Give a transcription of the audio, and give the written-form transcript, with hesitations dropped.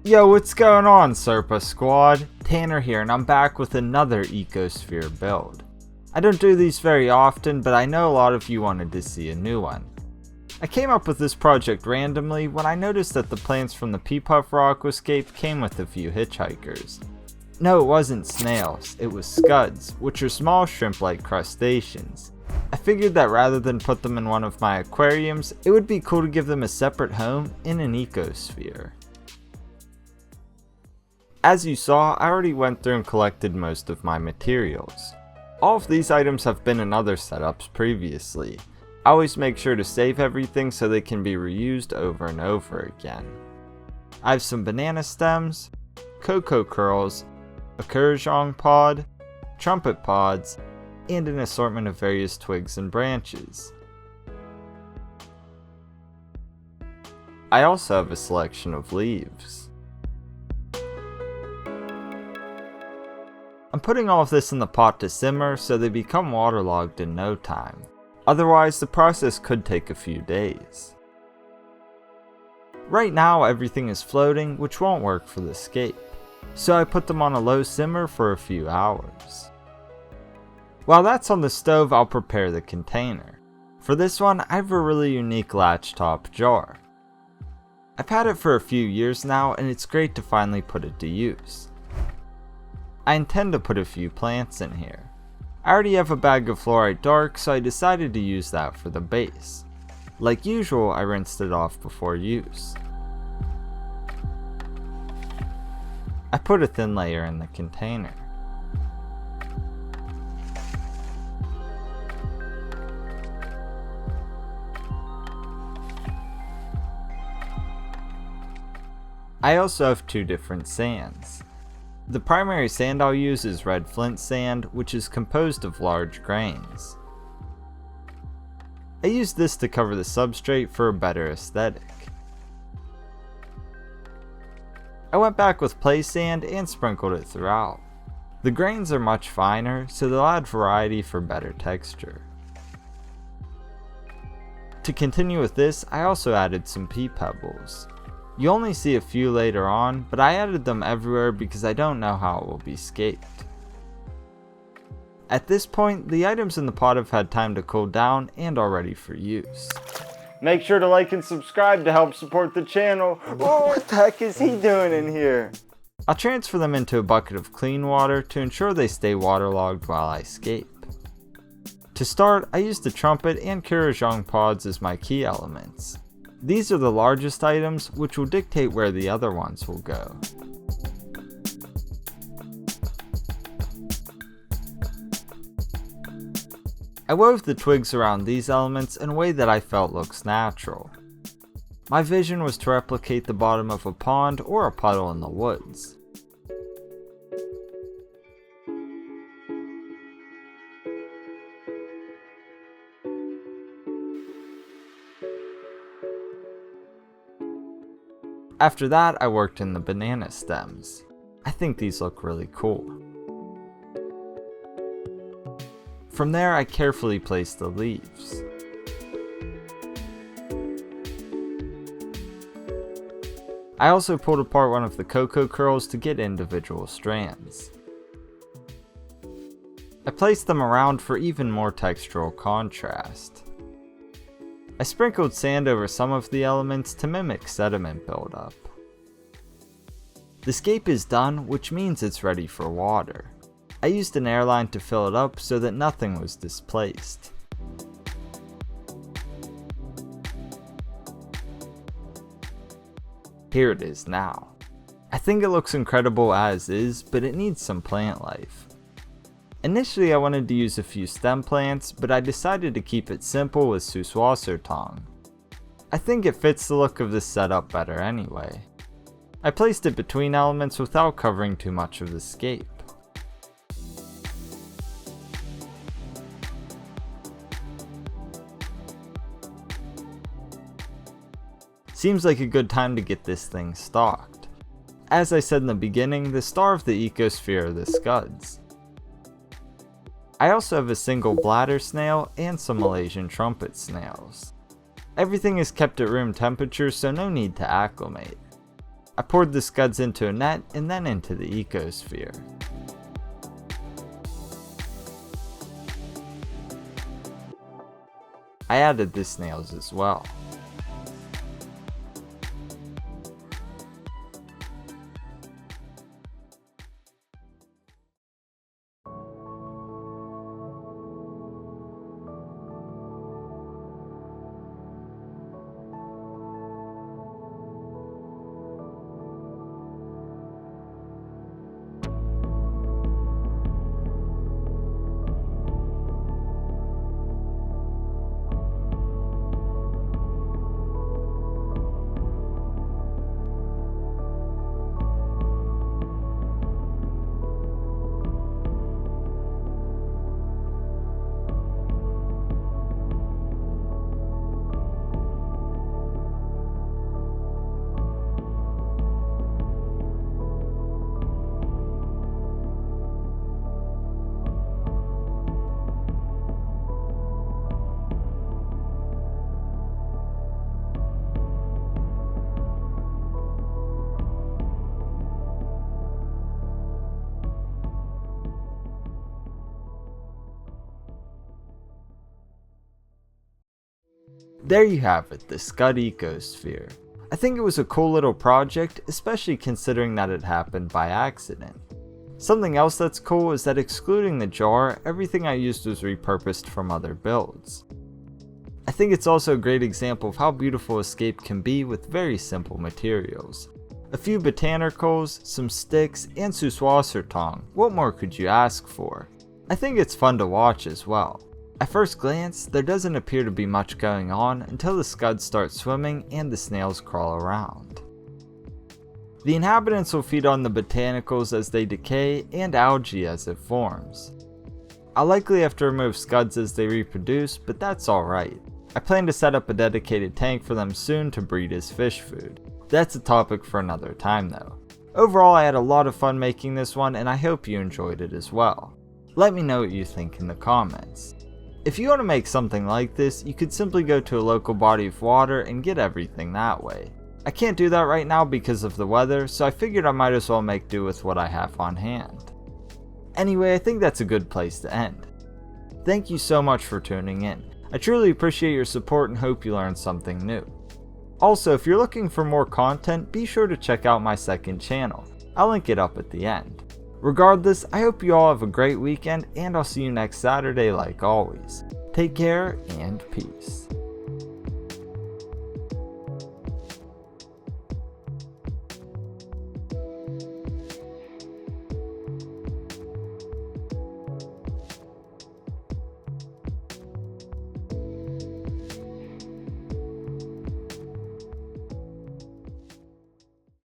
Yo, what's going on, Serpa Squad? Tanner here, and I'm back with another Ecosphere build. I don't do these very often, but I know a lot of you wanted to see a new one. I came up with this project randomly when I noticed that the plants from the Peapuff aquascape came with a few hitchhikers. No, it wasn't snails, it was scuds, which are small shrimp-like crustaceans. I figured that rather than put them in one of my aquariums, it would be cool to give them a separate home in an ecosphere. As you saw, I already went through and collected most of my materials. All of these items have been in other setups previously. I always make sure to save everything so they can be reused over and over again. I have some banana stems, cocoa curls, a kurrajong pod, trumpet pods, and an assortment of various twigs and branches. I also have a selection of leaves. I'm putting all of this in the pot to simmer so they become waterlogged in no time. Otherwise, the process could take a few days. Right now, everything is floating, which won't work for the scape, so I put them on a low simmer for a few hours. While that's on the stove, I'll prepare the container. For this one, I have a really unique latch top jar. I've had it for a few years now, and it's great to finally put it to use. I intend to put a few plants in here. I already have a bag of fluorite dark, so I decided to use that for the base. Like usual, I rinsed it off before use. I put a thin layer in the container. I also have two different sands. The primary sand I'll use is red Flint Sand, which is composed of large grains. I used this to cover the substrate for a better aesthetic. I went back with play sand and sprinkled it throughout. The grains are much finer, so they'll add variety for better texture. To continue with this, I also added some pea pebbles. You only see a few later on, but I added them everywhere because I don't know how it will be scaped. At this point, the items in the pot have had time to cool down and are ready for use. Make sure to like and subscribe to help support the channel. Oh, what the heck is he doing in here? I'll transfer them into a bucket of clean water to ensure they stay waterlogged while I scape. To start, I used the trumpet and kurrajong pods as my key elements. These are the largest items, which will dictate where the other ones will go. I wove the twigs around these elements in a way that I felt looks natural. My vision was to replicate the bottom of a pond or a puddle in the woods. After that, I worked in the banana stems. I think these look really cool. From there, I carefully placed the leaves. I also pulled apart one of the cocoa curls to get individual strands. I placed them around for even more textural contrast. I sprinkled sand over some of the elements to mimic sediment buildup. The scape is done, which means it's ready for water. I used an airline to fill it up so that nothing was displaced. Here it is now. I think it looks incredible as is, but it needs some plant life. Initially I wanted to use a few stem plants, but I decided to keep it simple with Suswassertong. I think it fits the look of this setup better anyway. I placed it between elements without covering too much of the scape. Seems like a good time to get this thing stocked. As I said in the beginning, the star of the ecosphere are the scuds. I also have a single bladder snail and some Malaysian trumpet snails. Everything is kept at room temperature, so no need to acclimate. I poured the scuds into a net and then into the Ecosphere. I added the snails as well. There you have it, the Scud Ecosphere. I think it was a cool little project, especially considering that it happened by accident. Something else that's cool is that excluding the jar, everything I used was repurposed from other builds. I think it's also a great example of how beautiful a scape can be with very simple materials. A few botanicals, some sticks, and Suswasser tong. What more could you ask for? I think it's fun to watch as well. At first glance, there doesn't appear to be much going on until the scuds start swimming and the snails crawl around. The inhabitants will feed on the botanicals as they decay and algae as it forms. I'll likely have to remove scuds as they reproduce, but that's alright. I plan to set up a dedicated tank for them soon to breed as fish food. That's a topic for another time though. Overall, I had a lot of fun making this one and I hope you enjoyed it as well. Let me know what you think in the comments. If you want to make something like this, you could simply go to a local body of water and get everything that way. I can't do that right now because of the weather, so I figured I might as well make do with what I have on hand. Anyway, I think that's a good place to end. Thank you so much for tuning in. I truly appreciate your support and hope you learned something new. Also, if you're looking for more content, be sure to check out my second channel. I'll link it up at the end. Regardless, I hope you all have a great weekend and I'll see you next Saturday like always. Take care and peace.